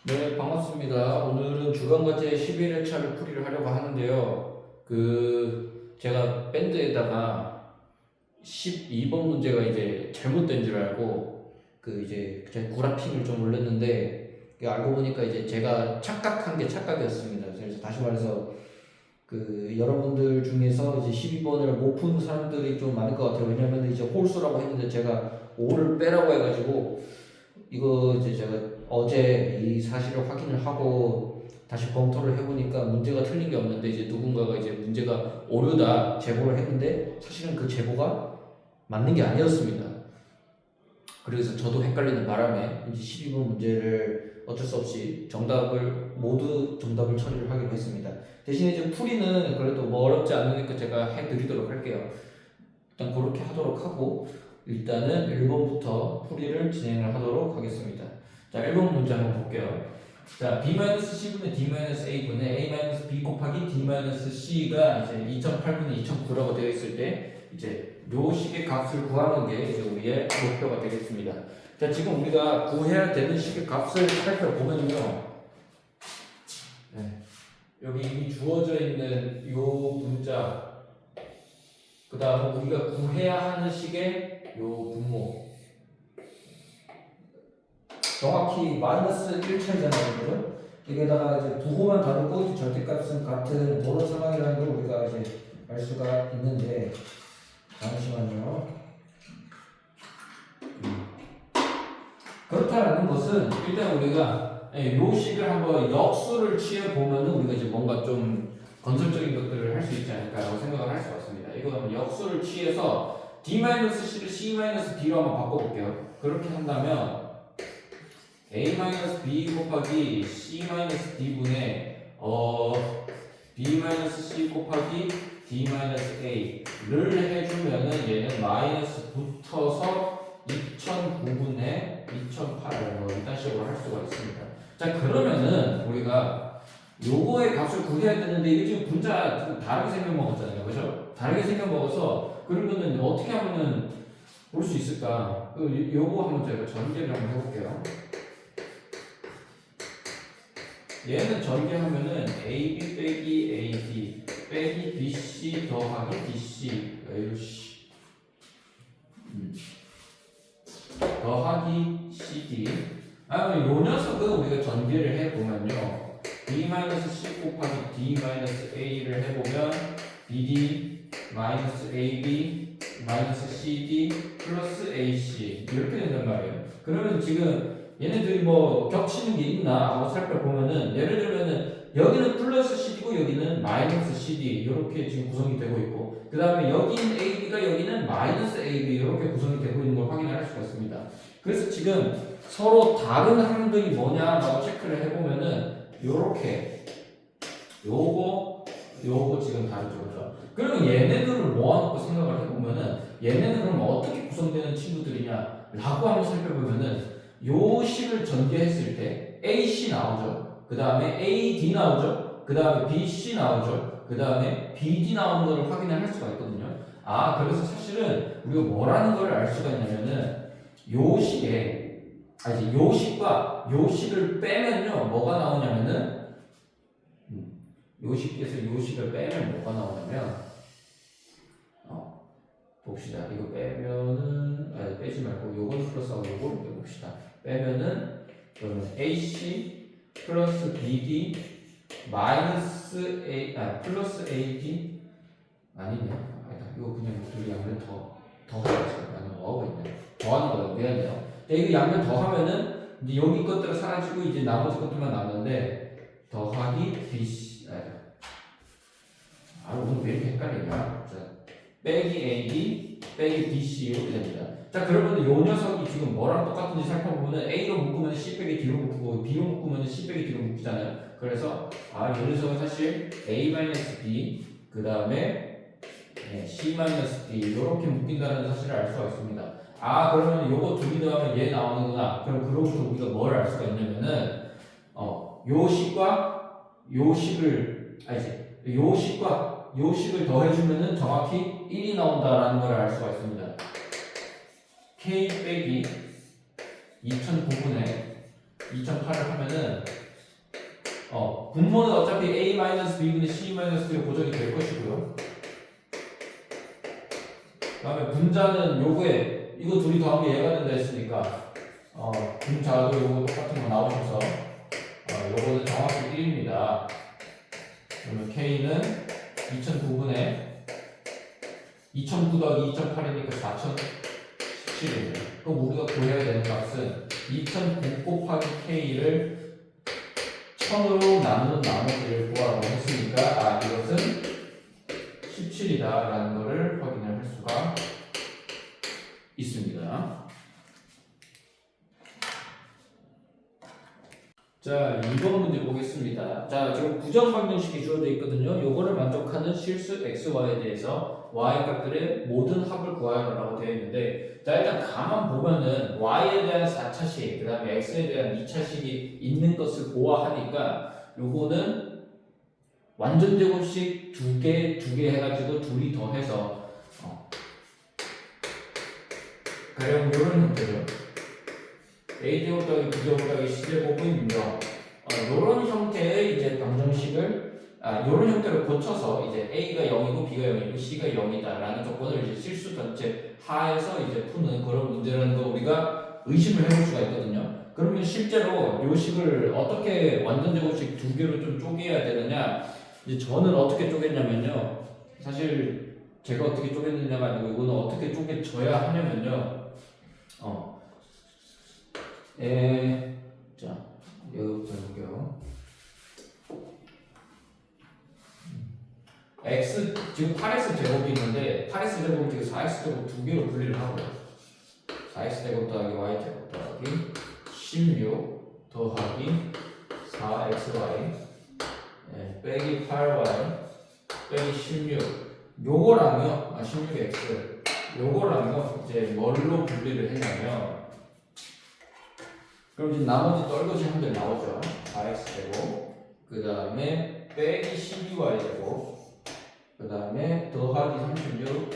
네, 반갑습니다. 오늘은 주간과제 11회차를 풀이를 하려고 하는데요. 제가 밴드에다가 12번 문제가 이제 잘못된 줄 알고, 제가 구라핑을 좀 올렸는데, 알고 보니까 이제 제가 착각한 게 착각이었습니다. 그래서 다시 말해서, 여러분들 중에서 이제 12번을 못 푼 사람들이 좀 많을 것 같아요. 왜냐면 이제 홀수라고 했는데 제가 5를 빼라고 해가지고, 이거 이제 제가 어제 이 사실을 확인을 하고 다시 검토를 해보니까 문제가 틀린 게 없는데 이제 누군가가 이제 문제가 오류다 제보를 했는데 사실은 그 제보가 맞는 게 아니었습니다. 그래서 저도 헷갈리는 바람에 이제 12번 문제를 어쩔 수 없이 모두 정답을 처리를 하기로 했습니다. 대신에 이제 풀이는 그래도 뭐 어렵지 않으니까 제가 해드리도록 할게요. 일단 그렇게 하도록 하고 일단은 1번부터 풀이를 진행을 하도록 하겠습니다. 자, 1번 문제 한번 볼게요. 자, B-C분의 D-A분의 A-B 곱하기 D-C가 이제 2008분의 2009라고 되어 있을 때 이제 요 식의 값을 구하는 게 이제 우리의 목표가 되겠습니다. 자, 지금 우리가 구해야 되는 식의 값을 살펴보면요. 네, 여기 이미 주어져 있는 요 문자 그 다음 우리가 구해야 하는 식의 요 분모 정확히 마이너스 1차이잖아요. 그죠? 여기에다가 이제 부호만 다르고 절대값은 같은 그런 상황이라는 걸 우리가 이제 알 수가 있는데 잠시만요. 그렇다는 것은 일단 우리가 요 식을 한번 역수를 취해 보면은 우리가 이제 뭔가 좀 건설적인 것들을 할 수 있지 않을까라고 생각을 할 수 있습니다. 이거 한번 역수를 취해서 D-C를 C-D로 한번 바꿔볼게요. 그렇게 한다면 A-B 곱하기 C-D분의 B-C 곱하기 D-A를 해주면은 얘는 마이너스 붙어서 2009분의 2008을 뭐 이딴 식으로 할 수가 있습니다. 자, 그러면은 우리가 요거의 값을 구해야 되는데 이게 지금 분자 좀 다르게 생겨먹었잖아요. 그죠? 다르게 생겨먹어서 그러면은 어떻게 하면은 볼 수 있을까? 요거 한번 제가 전개를 한번 해볼게요. 얘는 전개하면은 AB 빼기 AD 빼기 BC 더하기 BC 더하기 CD 요 녀석은 우리가 전개를 해보면요 B-C 곱하기 D-A를 해보면 BD AB CD 플러스 AC 이렇게 된단 말이에요. 그러면 지금 얘네들이 뭐 겹치는 게 있나 하고 살펴보면은 예를 들면은 여기는 플러스 CD고 여기는 마이너스 CD 이렇게 지금 구성이 되고 있고 그 다음에 여기는 AB가 여기는 마이너스 AB 이렇게 구성이 되고 있는 걸 확인할 수가 있습니다. 그래서 지금 서로 다른 항들이 뭐냐라고 체크를 해보면은 요렇게 요거 지금 다르죠. 그죠? 그러면 얘네들을 모아놓고 생각을 해보면은 얘네는 그럼 어떻게 구성되는 친구들이냐 라고 한번 살펴보면은 요 식을 전개했을 때 AC 나오죠. 그 다음에 AD 나오죠. 그 다음에 BC 나오죠. 그 다음에 BD 나오는 것을 확인을 할 수가 있거든요. 그래서 사실은 우리가 뭐라는 걸 알 수가 있냐면은 요 식과 요 식을 빼면요 뭐가 나오냐면은 요 식에서 요 식을 빼면 뭐가 나오냐면 봅시다. 이거 빼면은 빼지 말고 요건 플러스하고 요걸 빼봅시다. 빼면은 그러면 AC 플러스 BD 마이너스 플러스 AD 아니네. 아니다. 이거 그냥 둘이 양면 더하자. 아니 뭐하고 있네. 더하는 거예요. 미안해요. 이거 양면 더하면은 이제 여기 것들은 사라지고 이제 나머지 것들만 남는데 더하기 BC 오늘 왜 이렇게 헷갈리냐? 자, 빼기 AD 빼기 BC 이렇게 됩니다. 자, 그러면 요 녀석이 지금 뭐랑 똑같은지 살펴보면 A로 묶으면 C 빼기 D로 묶고 B로 묶으면 C 빼기 D로 묶이잖아요. 그래서 요 녀석은 사실 A-B 그 다음에 C-D 이렇게 묶인다는 사실을 알 수가 있습니다. 그러면 요거 두 개 더하면 얘 나오는구나. 그럼 그로부터 우리가 뭘 알 수가 있냐면은 요 식과 요 식을 요 식을 더해주면은 정확히 1이 나온다라는 걸 알 수가 있습니다. K 빼기 2009분의 2008을 하면은 분모는 어차피 a-b분의 c-b로 고정이 될 것이고요. 그 다음에 분자는 요거에 이거 둘이 더하면 얘가 된다 했으니까 분자도 요거 똑같은 거 나오셔서 요거는 정확히 1입니다. 그러면 K는 2009분의 2009 더하기 2008이니까 4017입니다. 그럼 우리가 구해야 되는 값은 2009 곱하기 K를 1000으로 나누는 나머지를 구하라고 했으니까 이것은 17이다 라는 것을 확인을 할 수가 있습니다. 자, 2번 문제 보겠습니다. 자, 지금 부정방정식이 주어져 있거든요. 요거를 만족하는 실수 xy에 대해서 y 값들의 모든 합을 구하라고 되어 있는데, 자, 일단 가만 보면은 y에 대한 4차식, 그 다음에 x에 대한 2차식이 있는 것을 보아하니까 요거는 완전 제곱식 두 개 해가지고 둘이 더해서 가령 요런 형태죠. a제곱 더하기 b제곱 더하기 c제곱의 문정 요런 형태의 이제 방정식을 요런 형태로 고쳐서 이제 a가 0이고 b가 0이고 c가 0이다 라는 조건을 이제 실수 전체 하에서 이제 푸는 그런 문제라는 거 우리가 의심을 해볼 수가 있거든요. 그러면 실제로 요 식을 어떻게 완전 제곱식 두 개로 좀 쪼개야 되느냐, 이제 저는 어떻게 쪼갰냐면요, 사실 제가 어떻게 쪼갰느냐가 아니고 이거는 어떻게 쪼개져야 하냐면요, 자, 여기부터 해볼게요. x, 지금 8x 제곱이 있는데 8x 제곱을 지금 4x 제곱 두 개로 분리를 하고요. 4x 제곱 더하기 y 제곱 더하기 16 더하기 4xy 빼기 8y 빼기 16 요거랑요, 16x 요거랑요 이제 뭘로 분리를 했냐면, 그럼 이제 나머지 떨거지 한들 나오죠. 4x제곱, 그 다음에 빼기 12y제곱, 그 다음에 더하기 36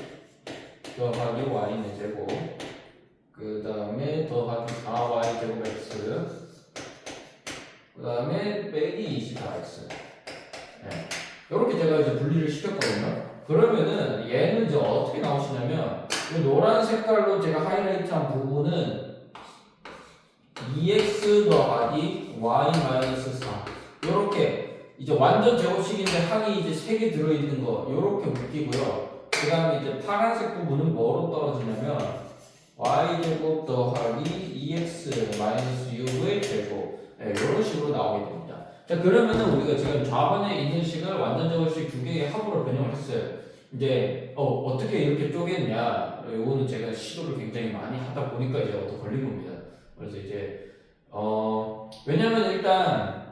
더하기 y제곱, 그 다음에 더하기 4y제곱 x, 그 다음에 빼기 24x. 이렇게 제가 이제 분리를 시켰거든요. 그러면은 얘는 이제 어떻게 나오시냐면, 이 노란 색깔로 제가 하이라이트한 부분은 2x 더하기 y-4 요렇게 이제 완전 제곱식인데 항이 이제 3개 들어있는 거 요렇게 묶이고요. 그 다음에 이제 파란색 부분은 뭐로 떨어지냐면 y제곱 더하기 2x-6의 제곱 요런 식으로 나오게 됩니다. 자, 그러면은 우리가 지금 좌변에 있는 식을 완전 제곱식 두 개의 합으로 변형을 했어요. 이제 어떻게 이렇게 쪼갰냐, 요거는 제가 시도를 굉장히 많이 하다 보니까 이제 더 걸린 겁니다. 그래서 이제 왜냐면 일단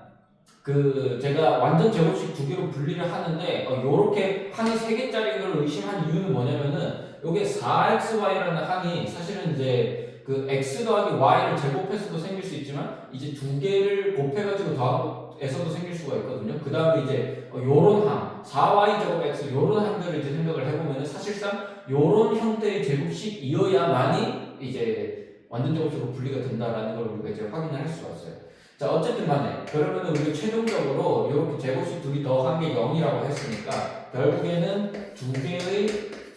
그 제가 완전 제곱식 두 개로 분리를 하는데 요렇게 항이 3개짜리인 걸 의심한 이유는 뭐냐면은 요게 4xy라는 항이 사실은 이제 그 x 더하기 y를 제곱해서도 생길 수 있지만 이제 두 개를 곱해가지고 더하고에서도 생길 수가 있거든요. 그 다음에 이제 요런 항 4y 제곱 x 요런 항들을 이제 생각을 해보면은 사실상 요런 형태의 제곱식이어야만이 이제 완전 제곱식으로 분리가 된다라는 걸 우리가 이제 확인을 할 수가 있어요. 자, 어쨌든 간에 그러면은 우리가 최종적으로 이렇게 제곱식 둘이 더한 게 0이라고 했으니까 결국에는 두 개의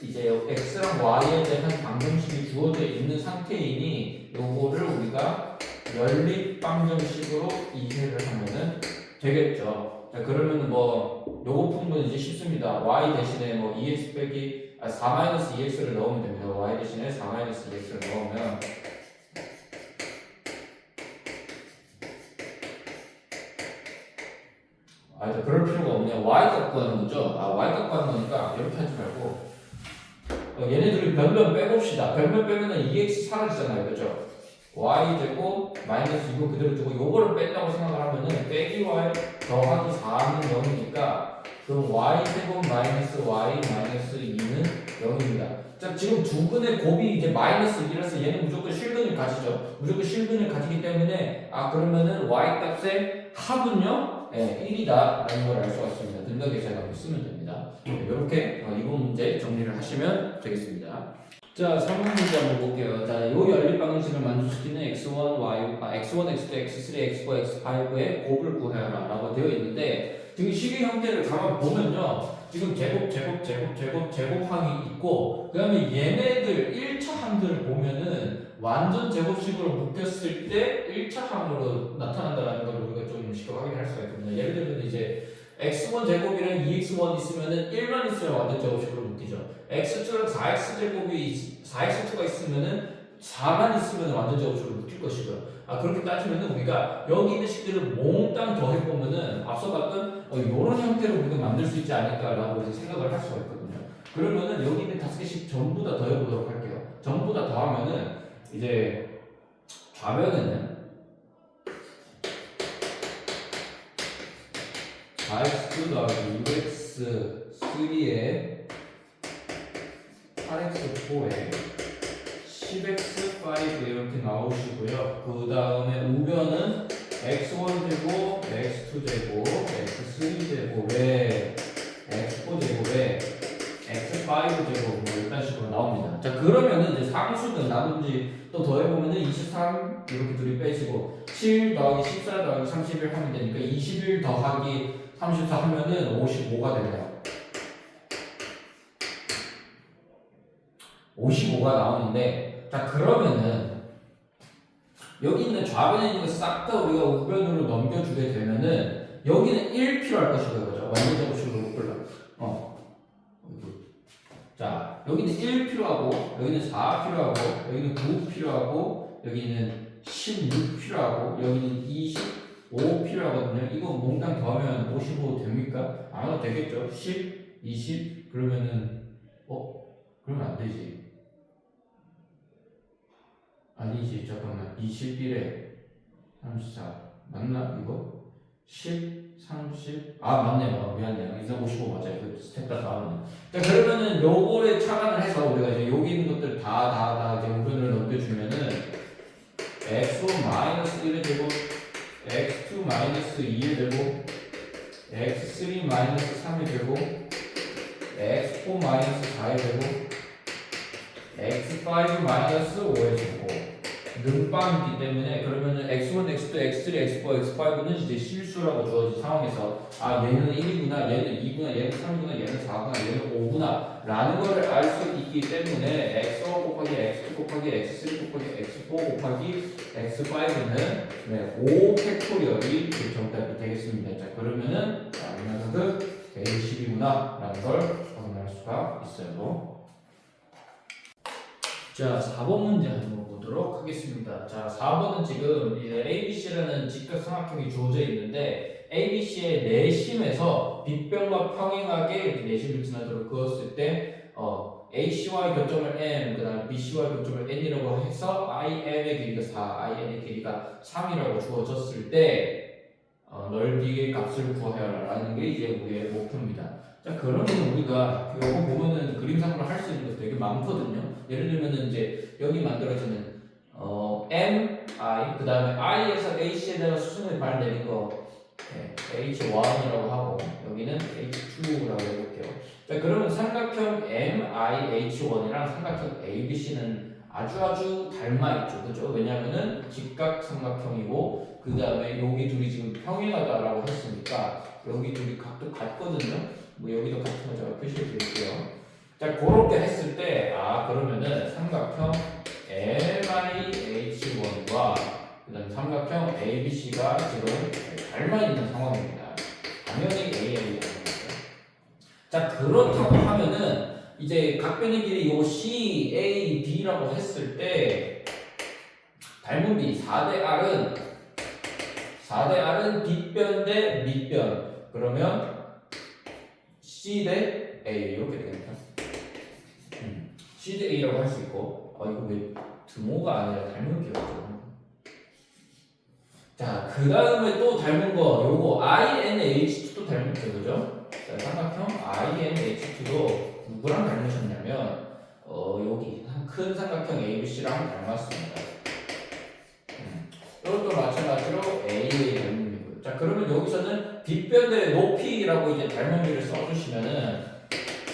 이제 x랑 y에 대한 방정식이 주어져 있는 상태이니 요거를 우리가 연립 방정식으로 이해를 하면은 되겠죠. 자, 그러면은 뭐 요거 푸는 건 이제 쉽습니다. y 대신에 뭐 2x 빼기 4-2x를 넣으면 됩니다. y 대신에 4-2x를 넣으면 그럴 필요가 없네요. y 값 구하는 거죠. y 값 구하는 거니까 이렇게 하지 말고 얘네들을 변변 빼봅시다. 변변 빼면은 2x 사라지잖아요, 그죠? y 제곱 마이너스 2고 그대로 두고 요거를 뺀다고 생각을 하면은 빼기 y 더하기 4는 0이니까 그럼 y 제곱 마이너스 y 마이너스 2는 0입니다. 자, 지금 두 근의 곱이 이제 마이너스 1이라서 얘는 무조건 실근을 가지죠. 무조건 실근을 가지기 때문에 그러면은 y 값의 합은요 1이다 라는 걸 알 수가 있습니다. 등각 계산하고 쓰면 됩니다. 이렇게 이번 문제 정리를 하시면 되겠습니다. 자, 3번 문제 한번 볼게요. 자, 요 연립 방정식을 만족시키는 x1, x2, x3, x4, x5의 곱을 구하여라 라고 되어 있는데 지금 식의 형태를 가만 보면요. 지금 제곱항이 있고 그 다음에 얘네들 1차 항들을 보면은 완전 제곱식으로 묶였을 때 1차 항으로 나타난다는 걸 우리가 좀 쉽게 확인할 수가 있거든요. 예를 들면 이제 x1 제곱이랑 2x1 있으면은 1만 있으면 완전 제곱식으로 묶이죠. x2랑 4x2가 있으면은 4만 있으면 완전 제곱식으로 묶일 것이고요. 그렇게 따지면은 우리가 여기 있는 식들을 몽땅 더해보면은 앞서 봤던 이런 형태로 우리가 만들 수 있지 않을까라고 이제 생각을 할 수가 있거든요. 그러면은 여기 있는 5개씩 전부 다 더해보도록 할게요. 전부 다 더하면은 이제 좌변에는 4x 더하기 6x3에 8x4에 10x5 이렇게 나오시고요. 그 다음에 우변은 x1제곱, x2제곱, x3제곱에 x4제곱에 x5제곱 뭐 이런 식으로 나옵니다. 자, 그러면은 이제 상수는 나머지 또 더해보면은 23 이렇게 둘이 빼시고 7 더하기 14 더하기 31 하면 되니까 21 더하기 34 하면은 55가 됩니다. 55가 나오는데, 자, 그러면은 여기 있는 좌변에 있는 거 싹 다 우리가 우변으로 넘겨주게 되면은 여기는 1 필요할 것이고요. 그죠? 완전 제곱식으로 묶으려면. 자, 여기는 1 필요하고, 여기는 4 필요하고, 여기는 9 필요하고, 여기는 16 필요하고, 여기는 25 필요하거든요. 이거 몽땅 더하면 55 됩니까? 아마 되겠죠. 10, 20 그러면은 그러면 안 되지. 아니지, 잠깐만. 21에 34 맞나 이거? 10, 30 맞네요. 미안해요. 이제 55 맞아요. 그 스텝 다 하면. 자, 그러면은 요거를 차단을 해서 우리가 이제 여기 있는 것들 다 이제 우변을 넘겨주면은 x1-1의 제곱, x2-2의 제곱, x3-3의 제곱, x4-4의 제곱, x5-5의 제곱 능방이기 때문에 그러면은 x1, x2, x3, x4, x5는 이제 실수라고 주어진 상황에서 얘는 1이구나, 얘는 2구나, 얘는 3이구나, 얘는 4구나, 얘는 5구나 라는 걸 알 수 있기 때문에 x1 곱하기 x2 곱하기 x3 곱하기 x4 곱하기 x5는 5 팩토리얼이 정답이 되겠습니다. 자, 그러면은 이 녀석은 110이구나 라는 걸 확인할 수가 있어요. 자, 4번 문제 한번 보도록 하겠습니다. 자, 4번은 지금 ABC라는 직각삼각형이 주어져 있는데 ABC의 내심에서 빗변과 평행하게 이렇게 내심을 지나도록 그었을 때 ACY 교점을 M, 그 다음에 BCY 교점을 N이라고 해서 IM의 길이가 4, IN의 길이가 3이라고 주어졌을 때 넓이의 값을 구하여라라는 게 이제 우리의 목표입니다. 자, 그러면 우리가 이거 보면은 그림상으로 할 수 있는 것도 되게 많거든요. 예를 들면은 이제 여기 만들어지는 M, I, 그 다음에 I에서 AC에다가 수순을 발 내린 거 H1이라고 하고 여기는 H2라고 해볼게요. 자, 그러면 삼각형 MIH1이랑 삼각형 ABC는 아주 닮아있죠. 그죠? 왜냐면은 직각삼각형이고 그 다음에 여기 둘이 지금 평행하다라고 했으니까 여기 둘이 각도 같거든요. 뭐 여기도 같은 거 제가 표시해 드릴게요. 자, 그렇게 했을 때 그러면은 삼각형 MIH1과 그 다음에 삼각형 ABC가 지금 닮아있는 상황입니다. 당연히 AA입니다. 자, 그렇다고 하면은 이제 각변의 길이 요 CAD라고 했을 때 닮은 비 4대 R은 뒷변 대 밑변 그러면 C 대 A 이렇게 되겠다. C 대 A라고 할 수 있고 이거 왜 등호가 아니라 닮은 비였죠. 자, 그 다음에 또 닮은 거 요거 INH2도 닮은 거 그죠? 자, 삼각형 INH2도 누구랑 닮으셨냐면 여기 큰 삼각형 ABC랑 닮았습니다. 이것도 마찬가지로 A의 닮은비고요. 자, 그러면 여기서는 뒷변의 높이라고 이제 닮은비를 써주시면은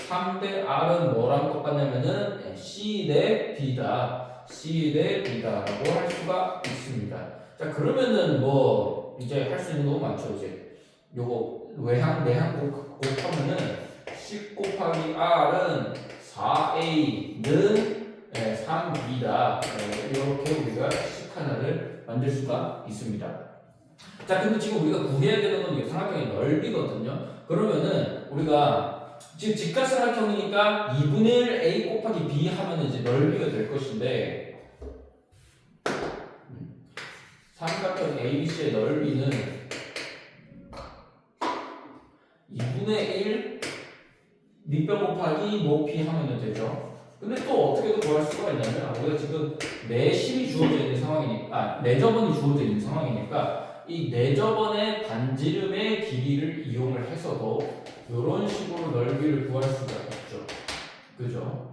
3 대 R은 뭐랑 똑같냐면은 C 대 B다. C 대 B다라고 할 수가 있습니다. 자, 그러면은 뭐 이제 할 수 있는 거 많죠. 이제 요거 외항 내항 곱하면은 10 곱하기 R은 4A는 3B다. 이렇게 우리가 식 하나를 만들 수가 있습니다. 자, 근데 지금 우리가 구해야 되는 건 삼각형의 넓이거든요. 그러면은 우리가 지금 직각삼각형이니까 2분의 1 A 곱하기 B 하면은 이제 넓이가 될 것인데, 삼각형 ABC의 넓이는 2분의 1 밑변 곱하기 높이 하면 되죠. 근데 또 어떻게도 구할 수가 있냐면, 우리가 지금 내심이 주어져 있는 상황이니까, 내저번이 주어져 있는 상황이니까 이 내저번의 반지름의 길이를 이용을 해서도 이런 식으로 넓이를 구할 수가 있죠. 그죠?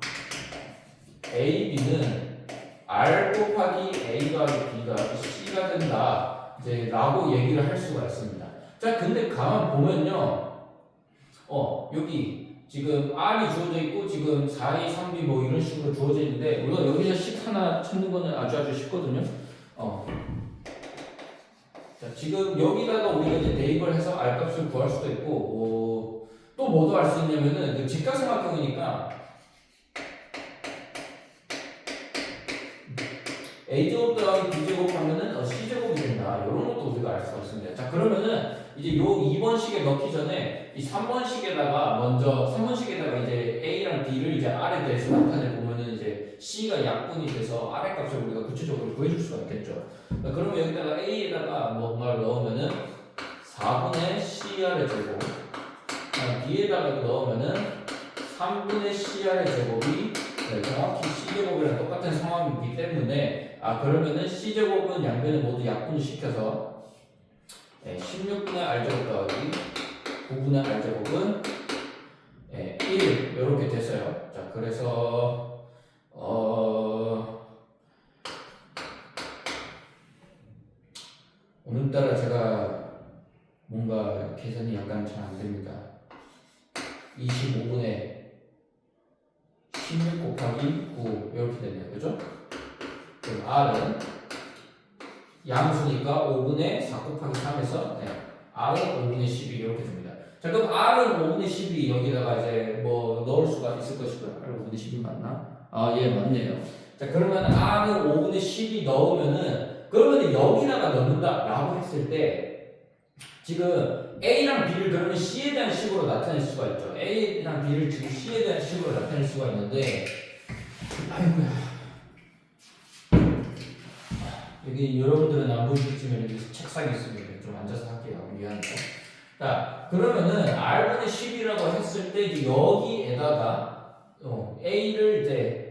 AB는 R 곱하기 A 더하기 B가 C가 된다 이제 라고 얘기를 할 수가 있습니다. 자, 근데 가만 보면요, 여기 지금 R이 주어져 있고 지금 4, 2, 3B 뭐 이런 식으로 주어져 있는데, 우리가 여기서 식 하나 찾는 거는 아주 쉽거든요. 자, 지금 여기다가 우리가 이제 대입을 해서 R 값을 구할 수도 있고, 또 뭐도 알 수 있냐면은 그 직각삼각형이니까 A제곱 더하기 B제곱 하면은 C제곱이 된다. 이런 것도 우리가 알 수가 있습니다. 자, 그러면은 이제 요 2번식에 넣기 전에 이 3번식에다가 먼저 3번식에다가 이제 A랑 B를 이제 R에 대해서 나타내 보면은 이제 C가 약분이 돼서 R의 값을 우리가 구체적으로 구해줄 수가 있겠죠. 자, 그러면 여기다가 A에다가 뭔가를 넣으면은 4분의 CR의 제곱, B에다가 넣으면은 3분의 CR의 제곱이 정확히 C제곱이랑 똑같은 상황이기 때문에, 그러면은 C제곱은 양변을 모두 약분을 시켜서 16분의 R제곱 더하기 9분의 R제곱은 1 이렇게 됐어요. 자, 그래서 오늘따라 제가 뭔가 계산이 약간 잘 안됩니다. 25분의 16 곱하기 9 이렇게 되네요. 그죠? 그럼 R은 양수니까 5분의 4 곱하기 3에서 R은 5분의 12 이렇게 됩니다. 자, 그럼 R은 5분의 12 여기다가 이제 뭐 넣을 수가 있을 것이고요. R 5분의 12 맞나? 예, 맞네요. 자, 그러면 R은 5분의 12 넣으면은, 그러면 여기다가 넣는다 라고 했을 때 지금 A랑 B를 그러면 C에 대한 식으로 나타낼 수가 있죠. A랑 B를 지금 C에 대한 식으로 나타낼 수가 있는데, 아이고야. 여기 여러분들은 안 보이시지만 여기 책상이 있습니다. 좀 앉아서 할게요. 미안해요. 자, 그러면은 R분의 10이라고 했을 때 이제 여기에다가 A를 이제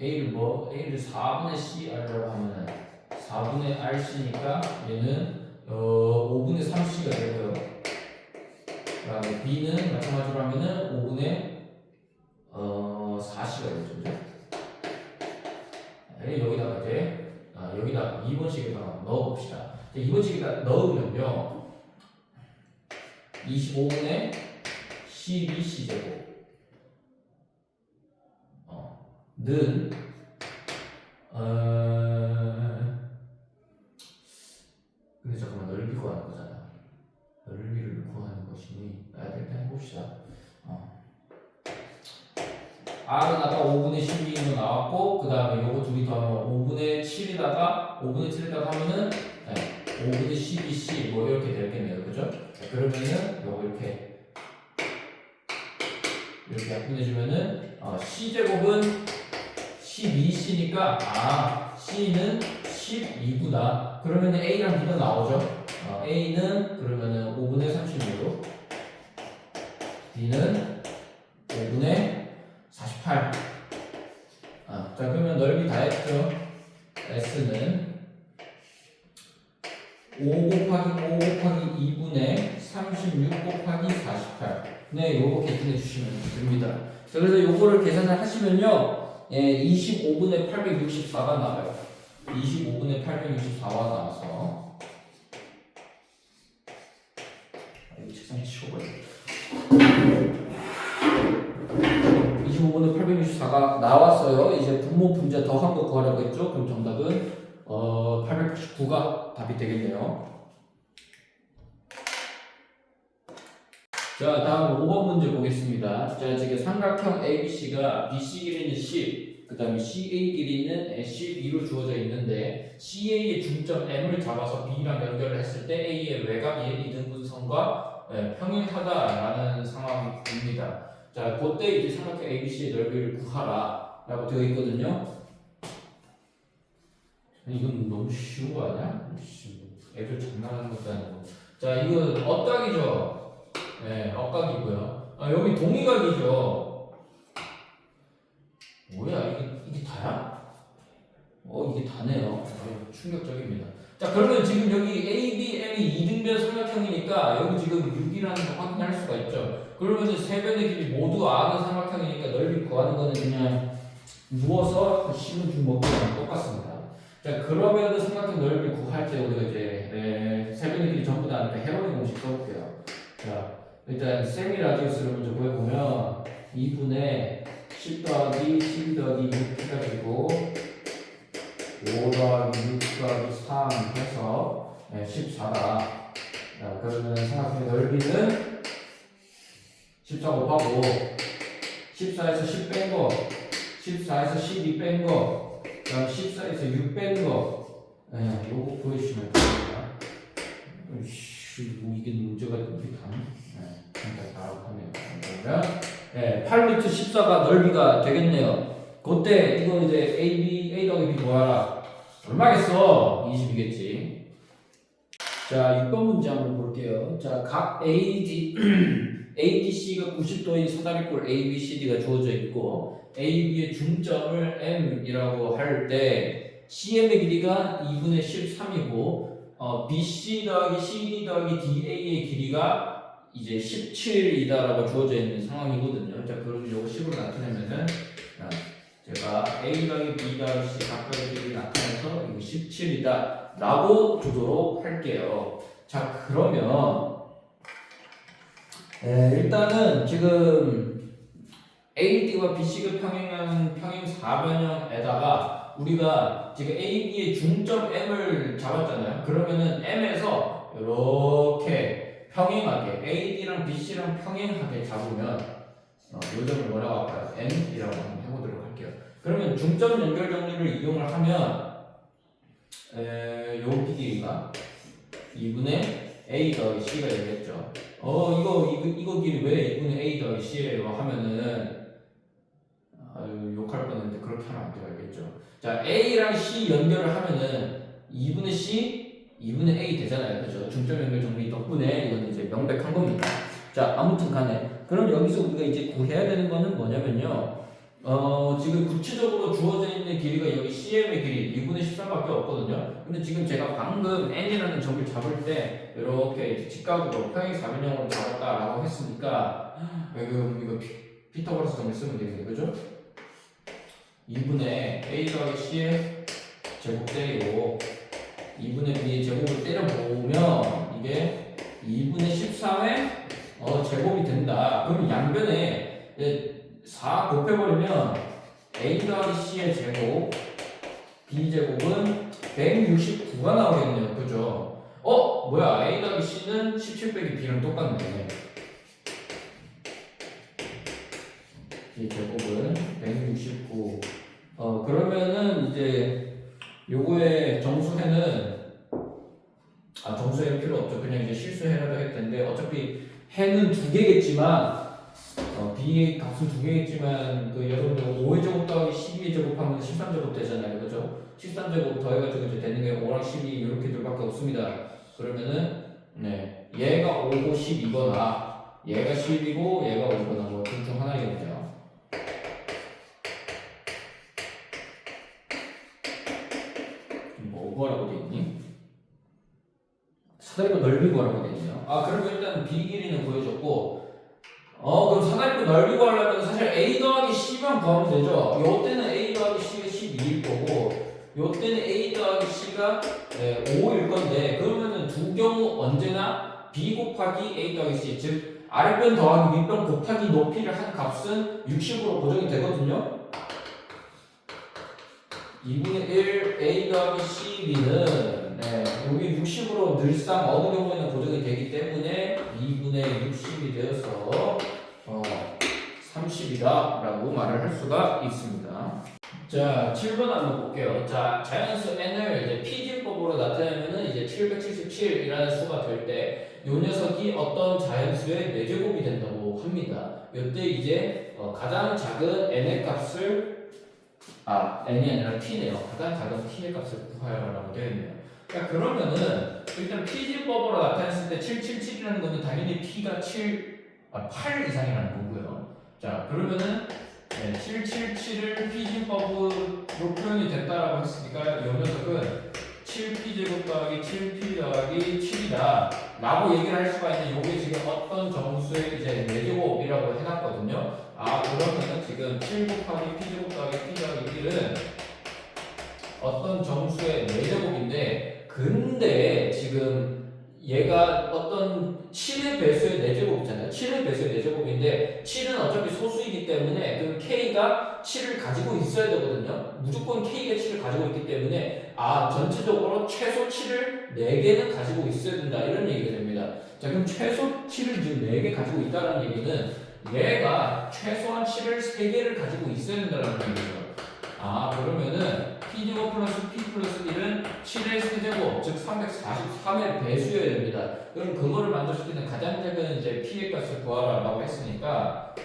A를 4분의 CR이라고 하면은 4분의 RC니까 얘는 5분의 3C가 되고요. 그 다음에 B는 마찬가지로 하면은 5분의 4C가 되죠. 여기다가 이제 여기다 2번씩에다가 넣어봅시다. 2번씩에다 넣으면요 25분의 12C제곱 는 근데 잠깐만, 넓이 구하는 거잖아. 넓이를 구하는 것이니 일단 해봅시다. R은 아까 5분의 12로 나왔고, 그 다음에 요거 둘이 더하면 5분의 7에다가 5분의 7에다가 하면은 5분의 12C 뭐 이렇게 되겠네요. 그죠? 그러면은 요거 이렇게 약분해주면은 C제곱은 12C니까 C는 12구나. 그러면 A랑 B가 나오죠. A는 그러면은 5분의 36, B는 5분의 48. 자, 그러면 넓이 다 했죠. S는 5 곱하기 5 곱하기 2분의 36 곱하기 48. 네, 요거 계산해 주시면 됩니다. 자, 그래서 요거를 계산을 하시면요 25분의 864가 나와요. 25분의 864가 나와서 책상에 치워버려. 25번은 864가 나왔어요. 이제 분모 분자 더한 거 구하라고 했죠. 그럼 정답은 889가 답이 되겠네요. 자, 다음 5번 문제 보겠습니다. 자, 지금 삼각형 ABC가 BC 길이는 10, 그 다음에 CA 길이는 12로 주어져 있는데 CA의 중점 M을 잡아서 B랑 연결을 했을 때 A의 외곽이 이등분선과 평행하다라는 상황입니다. 자, 그때 이제 삼각형 ABC의 넓이를 구하라 라고 되어 있거든요. 이건 너무 쉬운 거 아니야? 애들 장난하는 것도 아니고. 자, 이건 엇각이죠. 네, 엇각이고요. 여기 동의각이죠. 뭐야, 이게 다야? 이게 다네요. 충격적입니다. 자, 그러면 지금 여기 A, B, M이 이등변 삼각형이니까 여기 지금 6이라는 거 확인할 수가 있죠. 그러면은 세 변의 길이 모두 아는 삼각형이니까 넓이 구하는 거는 그냥 누워서 씹은 죽 먹기랑 똑같습니다. 자, 그러면은 삼각형 넓이 구할 때 우리가 이제 세 변의 길이 전부 다 아니까 헤로니 공식 써볼게요. 자, 일단 세미 라디우스를 먼저 구해보면 2분의 10 더하기 12 더하기 6 해가지고 5 더하기 6 더하기 3 해서 14다. 자, 그러면 삼각형의 넓이는 14 곱하고 14에서 10 뺀 거, 14에서 12 뺀 거, 그 다음 14에서 6 뺀 거, 요거 구해주시면 됩니다. 이게 문제가 이렇게 가네. 바로 하면 그러면 8루트 14가 넓이가 되겠네요. 그때 이거 이제 A 더하기 B 구하라. 얼마겠어? 20이겠지. 자, 6번 문제 한번 볼게요. 자, 각 ADC가 90도인 사다리꼴 ABCD가 주어져 있고 AB의 중점을 M이라고 할 때 CM의 길이가 2분의 13이고 BC 더하기 CD 더하기 DA의 길이가 이제 17이다라고 주어져 있는 상황이거든요. 자, 그럼 이거 식으로 나타내면은 제가 A 더하기 B 더하기 C 각각의 길이 나타내서 이거 17이다 라고 주도록 할게요. 자, 그러면 일단은 지금 AD와 BC가 평행한 평행 4변형에다가 우리가 지금 AB의 중점 M을 잡았잖아요. 그러면은 M에서 이렇게 평행하게 AD랑 BC랑 평행하게 잡으면 이 점을 뭐라고 할까요? M이라고 한번 해보도록 할게요. 그러면 중점 연결 정리를 이용을 하면 요 길이가 2분의 A 더하기 C가 되겠죠. 이거 길이 왜 2분의 A 더하기 C예요? 하면은 욕할 뻔했는데 그렇게 하면 안 돼요. 알겠죠? 자, A랑 C 연결을 하면은 2분의 C, 2분의 A 되잖아요. 그죠? 중점 연결 정리 덕분에 이건 이제 명백한 겁니다. 자, 아무튼 간에. 그럼 여기서 우리가 이제 구해야 되는 거는 뭐냐면요. 지금 구체적으로 주어져 있는 길이가 여기 CM의 길이 2분의 13밖에 없거든요. 근데 지금 제가 방금 N이라는 점을 잡을 때 이렇게 직각으로 평행 4변형으로 잡았다라고 했으니까 이거 피타고라스 점을 쓰면 되겠네요. 그죠? 2분의 A 더하기 C의 제곱 때리고 2분의 B의 제곱을 때려보면 이게 2분의 13의 제곱이 된다. 그럼 양변에 4 곱해버리면 A 더하기 C의 제곱 B 제곱은 169가 나오겠네요. 그죠? 뭐야, A 더하기 C는 17 빼기 B랑 똑같네. 이 제곱은 169. 그러면은 이제 요거의 정수해는 정수해 필요 없죠. 그냥 이제 실수해라도 할 텐데 어차피 해는 두 개겠지만 B의 값은 두 개겠지만 여러분들 5의 제곱 더하기 12의 제곱하면 13제곱 되잖아요. 그죠? 13제곱 더해가지고 이제 되는 게 5랑 12 이렇게들밖에 없습니다. 그러면은 얘가 5고 12거나 얘가 10이고 얘가 5거나 뭐 둘 중 하나이겠네요. 뭐라고 돼 있니? 사다리꼴 넓이 구하라고 돼 있네요. 그러면 일단 B 길이는 구해줬고 그럼 사다리꼴 넓이 구하려면 사실 A 더하기 C만 구하면 되죠. 요때는 A 더하기 C가 12일 거고 요때는 A 더하기 C가 5일 건데 그러면은 두 경우 언제나 b 곱하기 a 더하기 c, 즉 아랫변 더하기 윗변 곱하기 높이를 한 값은 60으로 고정이 되거든요. 2분의 1 a 더하기 c b는 여기 60으로 늘상 어느 경우에는 고정이 되기 때문에 2분의 60이 되어서 30이다 라고 말을 할 수가 있습니다. 자, 7번 한번 볼게요. 자, 자연수 n을 이제 피진법으로 나타내면은 이제 777이라는 수가 될 때 이 녀석이 어떤 자연수의 4제곱이 된다고 합니다. 이때 이제 가장 작은 n의 값을 n이 아니라 t네요. 가장 작은 t의 값을 구하라고 되어 있네요. 자, 그러면은 일단 피진법으로 나타냈을 때 777이라는 거는 당연히 p가 8 이상이라는 거고요. 자, 그러면은 777을 피진법으로 표현이 됐다라고 했으니까 이 녀석은 7p제곱 더하기 7p 더하기 7이다 라고 얘기를 할 수가 있는 이게 지금 어떤 정수의 이제 4제곱이라고 해놨거든요. 그러면은 지금 7 곱하기 p제곱 더하기 p 더하기 1은 어떤 정수의 4제곱인데 근데 지금 얘가 어떤 7의 배수의 4제곱이잖아요. 7의 배수의 4제곱인데 7은 어차피 소수이기 때문에 그 K가 7을 가지고 있어야 되거든요. 무조건 K가 7을 가지고 있기 때문에 전체적으로 최소 7을 4개는 가지고 있어야 된다 이런 얘기가 됩니다. 자, 그럼 최소 7을 지금 4개 가지고 있다는 얘기는 얘가 최소한 7을 3개를 가지고 있어야 된다는 얘기죠. 그러면은 P제곱 플러스 P 플러스 1은 7의 세제곱, 즉 343의 배수여야 됩니다. 그럼 그거를 만족시키는 가장 작은 이제 P의 값을 구하라 라고 했으니까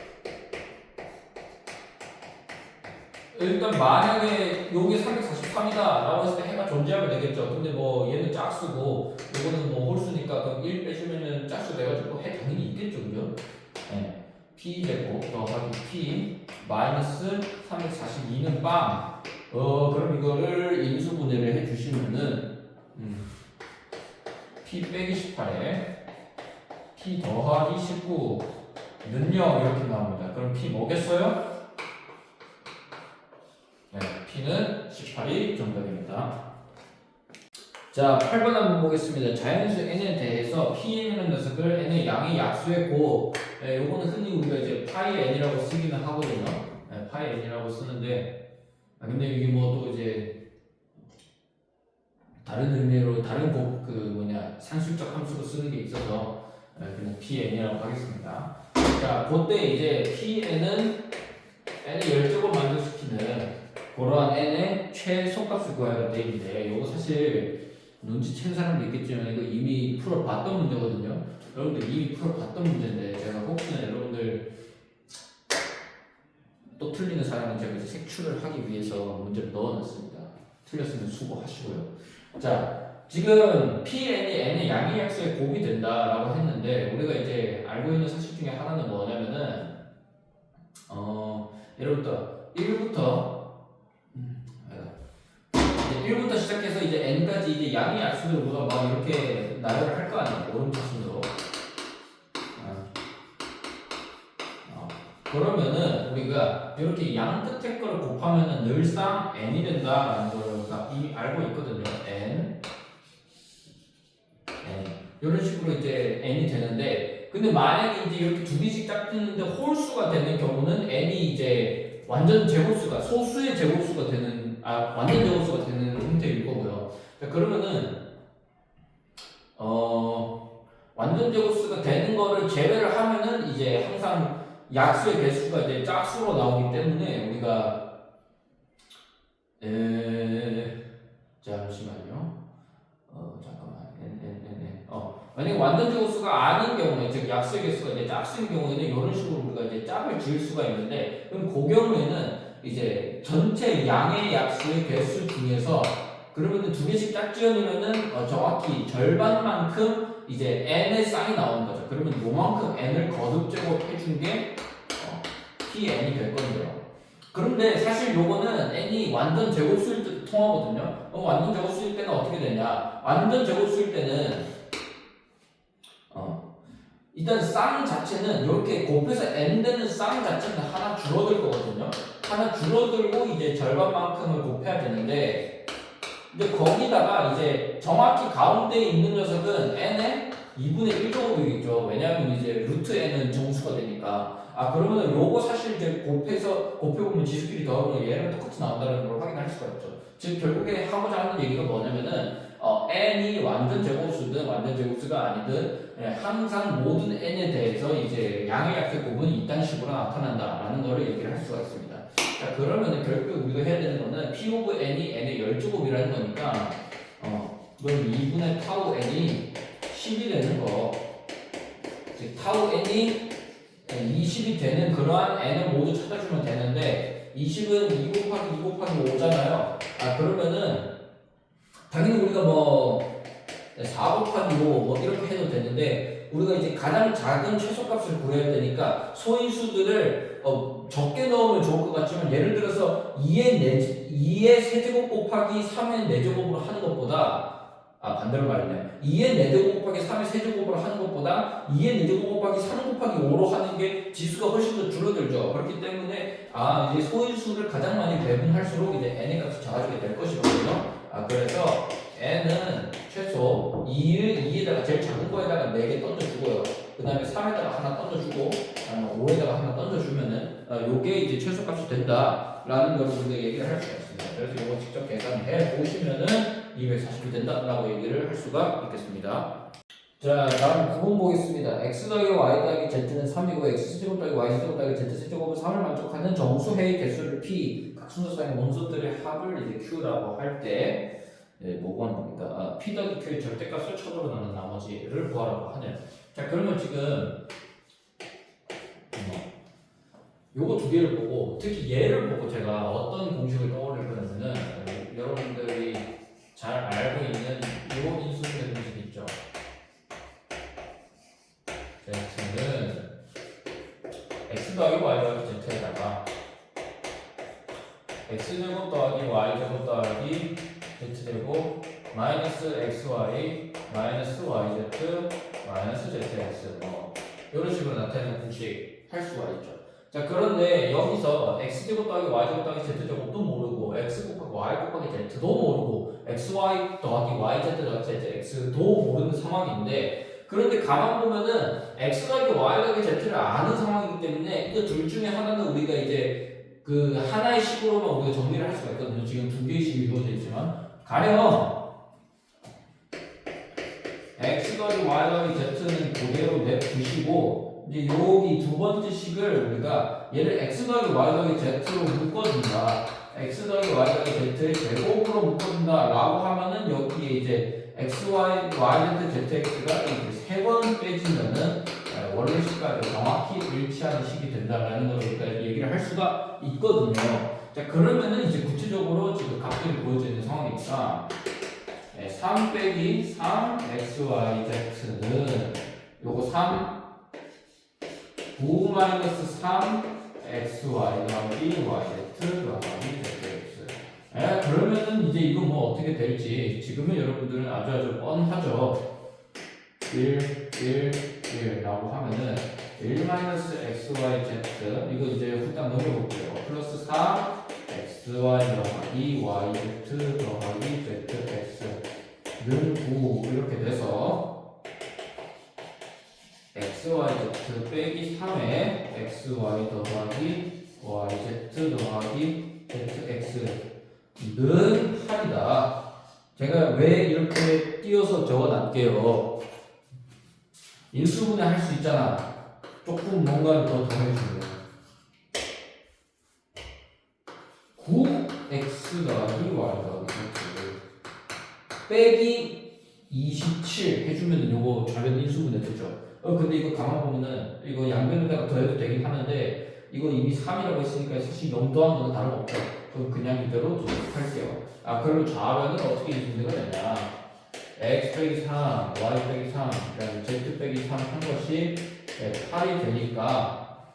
일단 만약에 요게 343이다 라고 했을 때 해가 존재하면 되겠죠. 근데 뭐 얘는 짝수고 요거는 뭐 홀수니까 그럼 1 빼주면은 짝수 돼가지고 해 당연히 있겠죠. 그죠? P제곱 더하기 P 마이너스 342는 빵. 그럼 이거를 인수분해를 해주시면은 P 빼기 18에 P 더하기 19는 0 이렇게 나옵니다. 그럼 P 뭐겠어요? P는 18이 정답입니다. 자, 8번 한번 보겠습니다. 자연수 n에 대해서 Pn이라는 녀석을 n의 양의 약수의 고, 요거는 흔히 우리가 이제 파이 n이라고 쓰기는 하거든요. 파이 n이라고 쓰는데, 근데 이게 뭐 또 이제 다른 의미로 다른 산술적 함수로 쓰는 게 있어서 그냥 Pn이라고 하겠습니다. 자, 그때 이제 Pn은 n의 10제곱 만족시키는 그러한 n의 최소값을 구하라 되어 있는데 이거 사실 눈치챈 사람도 있겠지만 이거 이미 풀어봤던 문제거든요. 여러분들 이미 풀어봤던 문제인데 제가 혹시나 여러분들 또 틀리는 사람은 제가 이제 색출을 하기 위해서 문제를 넣어놨습니다. 틀렸으면 수고하시고요. 자, 지금 Pn이 n의 양의 약수의 곱이 된다라고 했는데 우리가 이제 알고 있는 사실 중에 하나는 뭐냐면은 예로부터 1부터 시작해서 이제 n까지 이제 양의 약수를 우리가 막 이렇게 나열을 할 거 아니에요. 오른쪽순으로. 그러면은 우리가 이렇게 양 끝에 거를 곱하면은 늘상 n이 된다라는 걸 이미 알고 있거든요. n 이런 식으로 이제 n이 되는데 근데 만약에 이제 이렇게 두 개씩 짝지는데 홀수가 되는 경우는 n이 이제 완전 제곱수가 소수의 제곱수가 되는 완전 제곱수가 되는 형태일 거고요. 자, 그러면은 완전 제곱수가 되는 거를 제외를 하면은 이제 항상 약수의 개수가 이제 짝수로 나오기 때문에 우리가 잠시만요. 잠깐만. 만약에 완전 제곱수가 아닌 경우에 즉 약수의 개수가 이제 짝수인 경우에는 이런 식으로 우리가 이제 짝을 지을 수가 있는데 그럼 그 경우에는 이제 전체 양의 약수의 개수 중에서 그러면은 두 개씩 짝지어내면은 정확히 절반만큼 이제 n의 쌍이 나오는 거죠. 그러면 요만큼 n을 거듭 제곱해준 게 Pn이 될 건데요. 그런데 사실 요거는 n이 완전 제곱수일 때 통하거든요. 완전 제곱수일 때는 어떻게 되냐? 완전 제곱수일 때는 일단 쌍 자체는 이렇게 곱해서 n 되는 쌍 자체는 하나 줄어들 거거든요. 하나 줄어들고 이제 절반만큼을 곱해야 되는데 근데 거기다가 이제 정확히 가운데에 있는 녀석은 n의 2분의 1제곱이겠죠. 왜냐하면 이제 루트 n은 정수가 되니까. 아 그러면은 요거 사실 이제 곱해보면 지수끼리 더하면 얘랑 똑같이 나온다는 걸 확인할 수가 있죠. 즉 결국에 하고자 하는 얘기가 뭐냐면은 n이 완전 제곱수든 완전 제곱수가 아니든 항상 모든 n에 대해서 이제 양의 약세곱은 이딴 식으로 나타난다라는 거를 얘기를 할 수가 있습니다. 자 그러면은 결국 우리가 해야 되는 거는 p 오브 n이 n의 열제곱이라는 거니까 그럼 2분의 타우 n이 10이 되는 거, 즉 타우 n이 20이 되는 그러한 n을 모두 찾아주면 되는데 20은 2 곱하기 2 곱하기 5잖아요. 아 그러면은 당연히 우리가 뭐 4 곱하기 5 뭐 이렇게 해도 되는데 우리가 이제 가장 작은 최소값을 구해야 되니까 소인수들을 적게 넣으면 좋을 것 같지만 예를 들어서 2의 세제곱 곱하기 3의 4제곱으로 하는 것보다 반대로 말했네요. 2의 4제곱 곱하기 3의 세제곱으로 하는 것보다 2의 4제곱 곱하기 3 곱하기 5로 하는 게 지수가 훨씬 더 줄어들죠. 그렇기 때문에 이제 소인수를 가장 많이 배분할수록 이제 n의 값이 작아지게 될 것이거든요. 그래서 n은 최소 2에다가 제일 작은 거에다가 4개 던져주고요. 그 다음에 3에다가 하나 던져주고 5에다가 하나 던져주면은 요게 이제 최소값이 된다라는 걸 우리가 얘기를 할 수가 있습니다. 그래서 이거 직접 계산해 보시면은 240이 된다라고 얘기를 할 수가 있겠습니다. 자 다음 9번 보겠습니다. x 더하기 y 더하기 z는 3이고 x제곱 더하기 y제곱 더하기 z제곱은 3을 만족하는 정수회의 개수를 p 각 순서상의 원소들의 합을 이제 q라고 할 때 뭐 구하는 겁니까? p 더하기 q의 절대값을 처분으로 나눈 나머지를 구하라고 하네요. 자 그러면 지금 요거 두 개를 보고 특히 얘를 보고 제가 어떤 공식을 떠올릴 거냐면은 여러분들이 잘 알고 있는 요 인수분해 공식 있죠. z는 x 더하기 y 더하기 z에다가 x제곱 더하기 y제곱 더하기 z제곱 마이너스 xy 마이너스 yz 마이너스 zx 이런 식으로 나타내는 공식 할 수가 있죠. 자 그런데 여기서 x제곱 더하기 y제곱 더하기 z제곱도 모르고 x 곱하기 y 곱하기 z도 모르고 xy 더하기 yz 더하기 zx도 모르는 상황인데 그런데 가만 보면은 x 더하기 y 더하기 z를 아는 상황이기 때문에 이거 둘 중에 하나는 우리가 이제 그 하나의 식으로만 우리가 정리를 할 수가 있거든요. 지금 두 개의 식이 이루어져 있지만 가령 x 더하기 y 더하기 z는 그대로 냅두시고 이제 여기 두 번째 식을 우리가 얘를 x 더하기 y 더하기 z로 묶어준다. x 더하기 y 더하기 z의 제곱으로 묶어준다 라고 하면은 여기에 이제 x, y, z, zx가 세 번 빼지면은 원래 식과 정확히 일치하는 식이 된다라는 걸 우리가 얘기를 할 수가 있거든요. 자 그러면은 이제 구체적으로 지금 값들이 보여져 있는 상황이니까 3 빼기 3 x, y, z는 요거 3 9 마이너스 3 x, y 더하기 y, z 더하기 zx 그러면은 이제 이거 뭐 어떻게 될지 지금은 여러분들은 아주 뻔하죠. 1, 1, 1 라고 하면은 1 마이너스 x, y, z 이거 이제 후딱 넘겨볼게요. 플러스 4 x, y 더하기 y, z 더하기 zx는 9 이렇게 돼서 x, y, z 빼기 3에 x, y 더하기 y, z 더하기 zx는 8이다. 제가 왜 이렇게 띄어서 적어놨게요. 인수분해 할 수 있잖아. 조금 뭔가를 더 더해주면 9x 더하기 y 더하기 z 빼기 27 해주면 요거 좌변 인수분해 되죠. 근데 이거 가만 보면은 이거 양변에다가 더해도 되긴 하는데 이거 이미 3이라고 했으니까 사실 0 더한 거는 다름없죠. 그럼 그냥 이대로 할게요. 그러면 좌변은 어떻게 인수분해가 되냐? x 빼기 3, y 빼기 3, 그다음에 z 빼기 3 한 것이 8이 되니까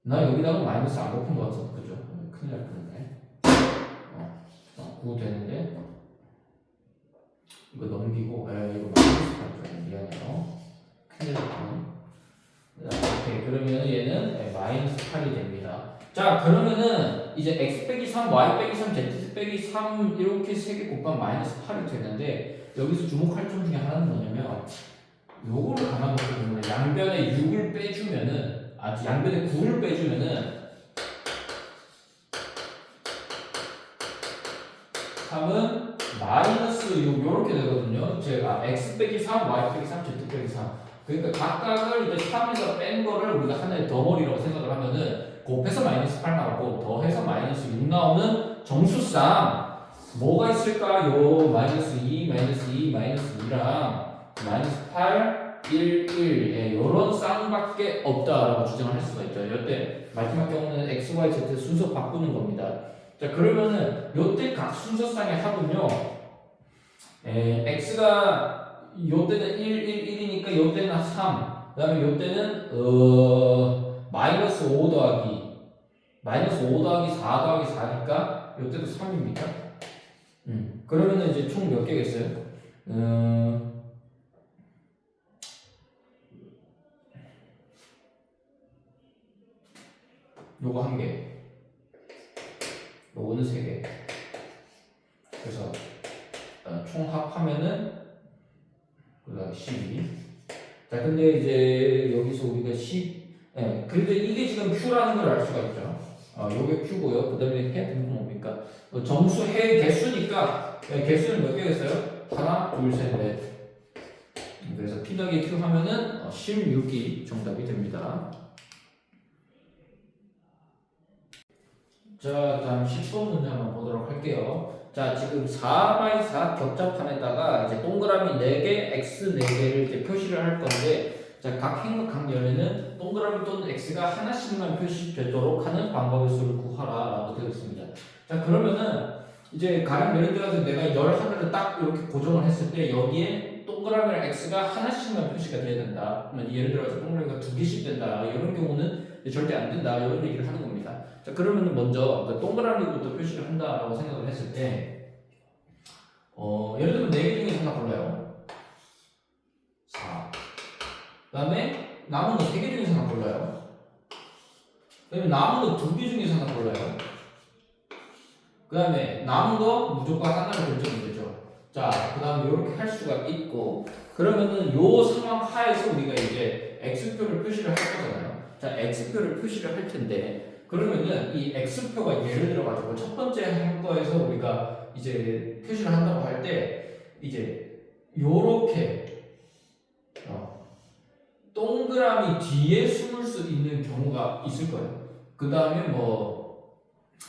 나 여기다가 마이너스 안 곱한 것 같아. 그죠? 큰일 날 뻔했네. 9 되는데 이거 넘기고 이거 마이너스 할 거예요. 미안해요. 큰일 날 뻔. 오케이, 그러면 얘는 마이너스 8이 됩니다. 자, 그러면은 이제 x 빼기 3, y 빼기 3, z 빼기 3 이렇게 세 개 곱하면 마이너스 8이 되는데 여기서 주목할 점 중에 하나는 뭐냐면 요거를 가만 놓고 보면 양변에 6을 빼주면은 양변에 9를 빼주면은 3은 마이너스 6 요렇게 되거든요. 제가 x 빼기 3, y 빼기 3, z 빼기 3 그러니까 각각을 이제 3에서 뺀 거를 우리가 하나의 덩어리라고 생각을 하면은 곱해서 마이너스 8 나오고 더해서 마이너스 6 나오는 정수쌍 뭐가 있을까요? 마이너스 2, 마이너스 2, 마이너스 2랑 마이너스 8, 1, 1 예, 요런 쌍밖에 없다라고 주장을 할 수가 있죠. 이때 마지막 경우는 x, y, z 순서 바꾸는 겁니다. 자, 그러면은 요때 각 순서쌍의 합은요 x가 요때는 1, 1, 1이니까 요때는 3 그 다음에 요때는 마이너스 5 더하기 4 더하기 4니까 요때도 3입니다. 그러면은 이제 총 몇 개겠어요? 요거 1개 요거는 3개 그래서 총 합하면은 그다음 12. 자, 근데 이제 여기서 우리가 10, 예, 그런데 이게 지금 Q라는 걸 알 수가 있죠. 요게 Q고요. 그 다음에 해 분은 뭡니까? 정수 해 개수니까 개수는 몇 개겠어요? 하나, 둘, 셋, 넷. 그래서 P 더하기 Q 하면은 16이 정답이 됩니다. 자, 다음 10번 문제 한번 보도록 할게요. 자, 지금 4x4 격자판에다가 이제 동그라미 4개, x 4개를 이제 표시를 할 건데, 자, 각 행각 강렬에는 동그라미 또는 x가 하나씩만 표시되도록 하는 방법의 수를 구하라라고 되어 있습니다. 자, 그러면은 이제 가령 예를 들어서 내가 11개를 딱 이렇게 고정을 했을 때 여기에 동그라미랑 x가 하나씩만 표시가 돼야 된다. 그러면 예를 들어서 동그라미가 2개씩 된다. 이런 경우는 절대 안 된다. 이런 얘기를 하는 겁니다. 자, 그러면 먼저 그 동그라미부터 표시를 한다라고 생각을 했을 때, 예를 들면 4개 중에서 하나 골라요. 4. 그 다음에 남은 거 3개 중에서 하나 골라요. 그 다음에 남은 거 2개 중에서 하나 골라요. 그 다음에 남은 거 무조건 하나를 결정이 되죠. 자, 그 다음에 이렇게 할 수가 있고, 그러면은 요 상황 하에서 우리가 이제 x표를 표시를 할 거잖아요. 자, x표를 표시를 할 텐데, 그러면은 이 x표가 예를 들어가지고 첫 번째 한 거에서 우리가 이제 표시를 한다고 할 때 이제 요렇게 동그라미 뒤에 숨을 수 있는 경우가 있을 거예요. 그 다음에 뭐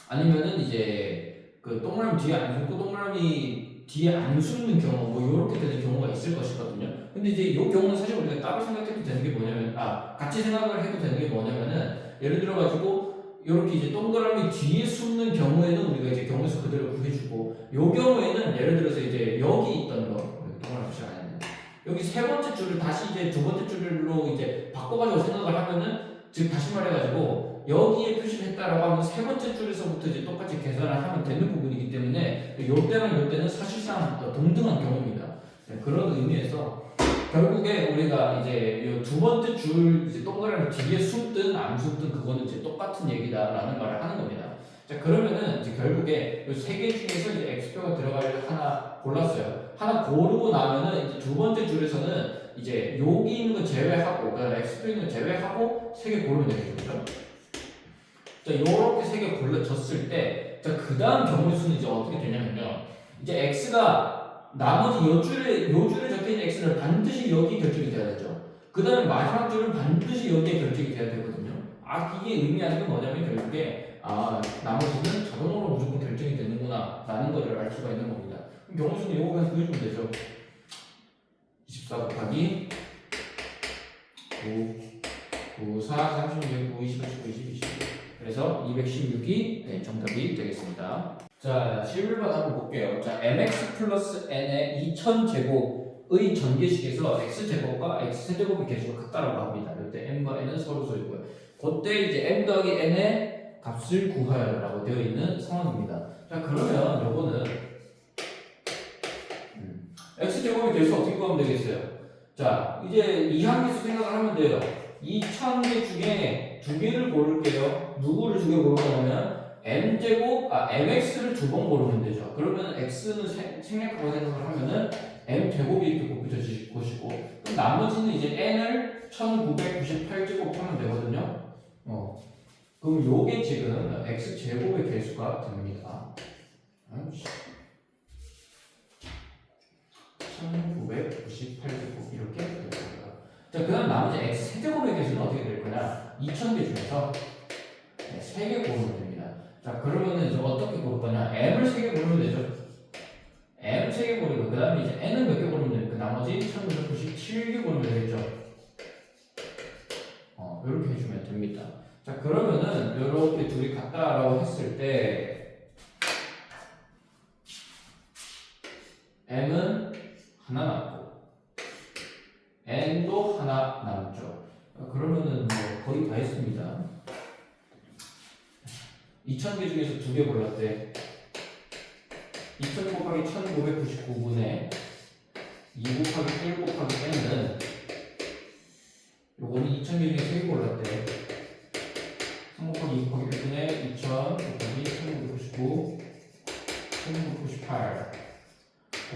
아니면은 이제 그 동그라미 뒤에 안 숨고 동그라미 뒤에 안 숨는 경우 뭐 요렇게 되는 경우가 있을 것이거든요. 근데 이제 요 경우는 사실 우리가 따로 생각해도 되는 게 뭐냐면 같이 생각을 해도 되는 게 뭐냐면은 예를 들어가지고 이렇게 이제 동그라미 뒤에 숨는 경우에는 우리가 이제 경우수 그대로 구해주고 요 경우에는 예를 들어서 이제 여기 있던 거 동그라미 표시 안 했는데 여기 세 번째 줄을 다시 이제 두 번째 줄로 이제 바꿔가지고 생각을 하면은 즉 다시 말해가지고 여기에 표시를 했다라고 하면 세 번째 줄에서부터 이제 똑같이 계산을 하면 되는 부분이기 때문에 요 때랑 요 때는 사실상 동등한 경우입니다. 그런 의미에서 결국에 우리가 이제 이 두 번째 줄 이제 동그라미 뒤에 숨든 안 숨든 그거는 이제 똑같은 얘기다라는 말을 하는 겁니다. 자, 그러면은 이제 결국에 이 세 개 중에서 이제 x표가 들어갈 하나 골랐어요. 하나 고르고 나면은 이제 두 번째 줄에서는 이제 여기 있는 거 제외하고 그다음에 x표 있는 거 제외하고 세 개 고르면 되겠죠. 자, 요렇게 세 개 골라졌을 때, 자, 그 다음 경우의 수는 이제 어떻게 되냐면요. 이제 x가 나머지 요 줄에 적혀있는 x는 반드시 여기 결정이 돼야 되죠. 그 다음에 마지막 줄은 반드시 여기에 결정이 돼야 되거든요. 이게 의미하는 게 뭐냐면 결국에 나머지는 자동으로 무조건 결정이 되는구나 라는 것을 알 수가 있는 겁니다. 그럼 경우수는 요거 그냥 구해주면 되죠. 24 곱하기 9, 4, 36, 9, 21, 19, 20, 20 그래서 216이 정답이 되겠습니다. 자, 11번 한번 볼게요. 자, mx 플러스 n의 2000제곱의 전개식에서 x제곱과 x세제곱의 개수가 같다라고 합니다. 이때 m과 n은 서로서이고요. 그때 이제 m 더하기 n의 값을 구하여라고 되어 있는 상황입니다. 자, 그러면 요거는 x제곱의 개수 어떻게 구하면 되겠어요? 자, 이제 이항계수 생각을 하면 돼요. 이 1000개 중에 두 개를 고를게요. 누구를 두 개 고를 거냐면 mx를 두 번 고르면 되죠. 그러면 x는 생략하고 생각을 하면은 m제곱이 이렇게 곱해질 것이고, 그럼 나머지는 이제 n을 1998제곱 하면 되거든요. 그럼 요게 지금 x제곱의 개수가 됩니다. 1998제곱 이렇게 될 겁니다. 자, 그 다음 나머지 x 세제곱의 개수는 어떻게 될 거냐? 2000개 중에서 3개 고르면 됩니다. 자, 그러면은 이제 어떻게 고를 거냐? m을 3개 고르면 되죠. m 3개 고르고, 그 다음에 이제 n은 몇 개 고르면 됩니까? 나머지 1997개 고르면 되겠죠. 이렇게 해주면 됩니다. 자, 그러면은 이렇게 둘이 같다라고 했을 때 m은 하나 남고 n도 하나 남죠. 그러면은 뭐 거의 다 했습니다. 2000개 중에서 두 개 골랐대. 2000 곱하기 1999분의 2 곱하기 1 곱하기 n은 요거는 2000개 중에 3개 골랐대. 3 곱하기 2 곱하기 1분의 2000 곱하기 1999 1998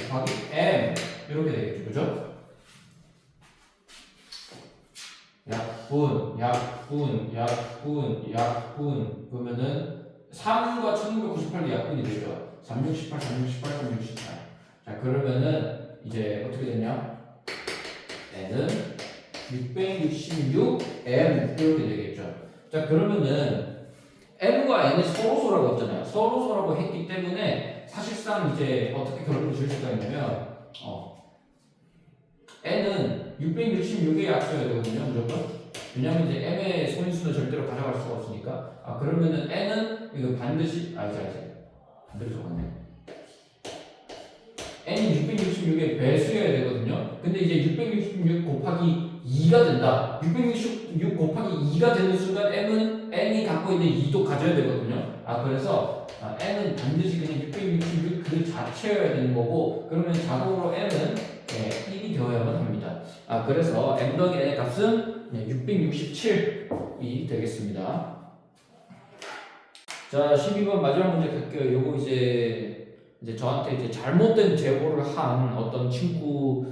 곱하기 m 이렇게 되겠죠. 그죠? 약분 그러면은 3과 1998이 약분이 되죠. 3618 3618 3618. 자, 그러면은 이제 어떻게 되냐? n은 666m 이렇게 되겠죠. 자, 그러면은 m과 n이 서로소라고 했잖아요. 서로소라고 했기 때문에 사실상 이제 어떻게 결론을 지을 수가 있냐면 n은 666에 약수여야 되거든요, 무조건. 왜냐면 이제 m의 소인수는 절대로 가져갈 수가 없으니까. 그러면은 n은 이거 반드시 반대로 적었네. n이 666의 배수여야 되거든요. 근데 이제 666 곱하기 2가 된다. 666 곱하기 2가 되는 순간 n이 갖고 있는 2도 가져야 되거든요. 그래서 n은 반드시 그냥 666 그 자체여야 되는 거고, 그러면 자동으로 n은 1이 되어야만 합니다. 그래서 m 더하기 n의 값은 667이 되겠습니다. 자, 12번 마지막 문제 갈게요. 요거 이제 저한테 이제 잘못된 제보를 한 어떤 친구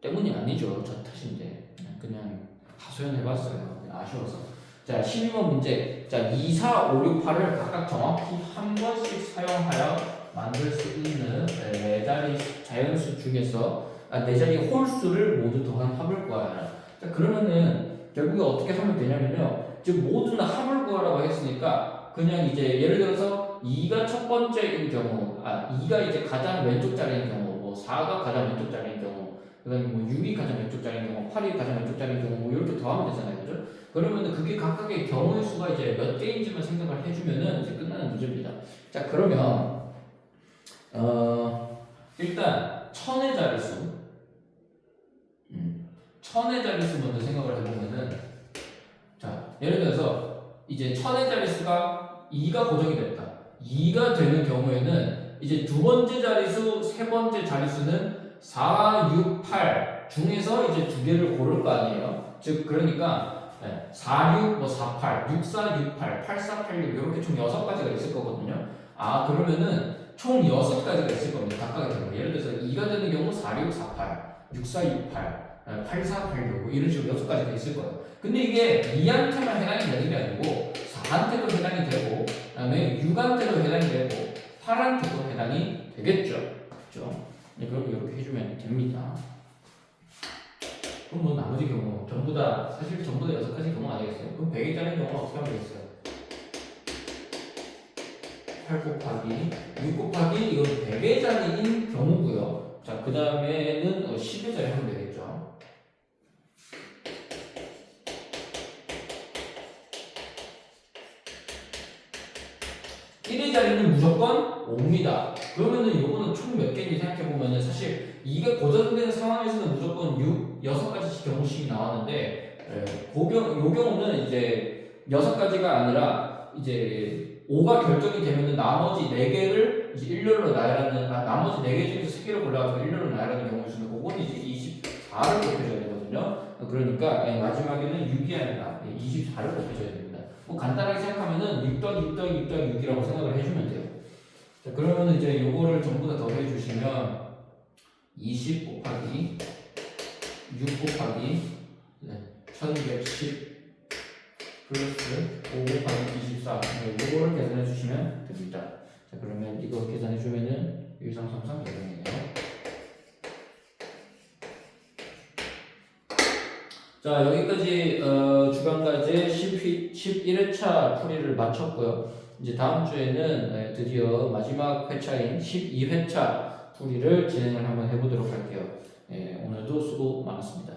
때문이 아니죠. 저 탓인데. 그냥 하소연해봤어요. 아쉬워서. 자, 12번 문제. 자, 2, 4, 5, 6, 8을 각각 정확히 한 번씩 사용하여 만들 수 있는 네 자리 자연수 중에서 네 자리 홀수를 모두 더한 합을 구하라. 자, 그러면은 결국에 어떻게 하면 되냐면요. 지금 모두는 합을 구하라고 했으니까 그냥 이제 예를 들어서 2가 첫 번째인 경우, 2가 이제 가장 왼쪽 자리인 경우, 뭐 4가 가장 왼쪽 자리인 경우, 그 다음에 뭐 6이 가장 왼쪽 자리인 경우, 8이 가장 왼쪽 자리인 경우, 뭐 이렇게 더하면 되잖아요. 그죠? 그러면은 그게 각각의 경우의 수가 이제 몇 개인지만 생각을 해주면은 이제 끝나는 문제입니다. 자, 그러면, 일단, 1000의 자릿수. 1000의 자릿수 먼저 생각을 해보면은, 자, 예를 들어서, 이제 1000의 자릿수가 2가 고정이 됐다. 2가 되는 경우에는 이제 두 번째 자릿수, 세 번째 자릿수는 4, 6, 8 중에서 이제 두 개를 고를 거 아니에요. 즉, 그러니까 4, 6, 뭐 4, 8, 6, 4, 6, 8, 8, 4, 8, 6 이렇게 총 6가지가 있을 거거든요. 그러면은 총 6가지가 있을 겁니다. 각각의 경우. 예를 들어서 2가 되는 경우 4, 6, 4, 8, 6, 4, 6, 8, 8, 4, 8, 6 이런 식으로 6가지가 있을 거예요. 근데 이게 2한테만 해당이 되는 게 아니고 4한테도 해당이 되고, 그 다음에 6한테도 해당이 되고, 8한테도 해당이 되겠죠. 그렇죠? 네, 그럼 이렇게 해주면 됩니다. 그럼 뭐 나머지 경우 전부 다 사실 전부 다 6가지 경우 아니겠어요? 그럼 100일짜리 경우는 어떻게 하면 되겠어요? 8 곱하기 6 곱하기 이건 100일짜리인 경우고요. 자, 그 다음에는 10일짜리 하면 되겠죠. 1의 자리는 무조건 5입니다. 그러면은 요거는 총 몇 개인지 생각해보면은 사실 이게 고정된 상황에서는 무조건 6가지 경우씩이 나왔는데, 요 경우는 이제 6가지가 아니라 이제 5가 결정이 되면은 나머지 4개를 이제 일렬로 나열하는, 나머지 4개 중에서 3개를 골라가지고 일렬로 나열하는 경우가 있으면 그거는 이제 24를 곱해줘야 되거든요. 그러니까 마지막에는 6이 아니라 24를 곱해줘야 됩니다. 뭐 간단하게 생각하면은 6 더하기 6 더하기 6 더하기 6이라고 생각을 해주면 돼요. 자, 그러면 이제 요거를 전부 다 더해 주시면 20 곱하기 6 곱하기 1210 플러스 5 곱하기 24 요거를 계산해 주시면 됩니다. 자, 그러면 이거 계산해 주면은 1333 되겠네요. 자, 여기까지 주간과제 11회차 풀이를 마쳤고요. 이제 다음 주에는 드디어 마지막 회차인 12회차 풀이를 진행을 한번 해보도록 할게요. 오늘도 수고 많았습니다.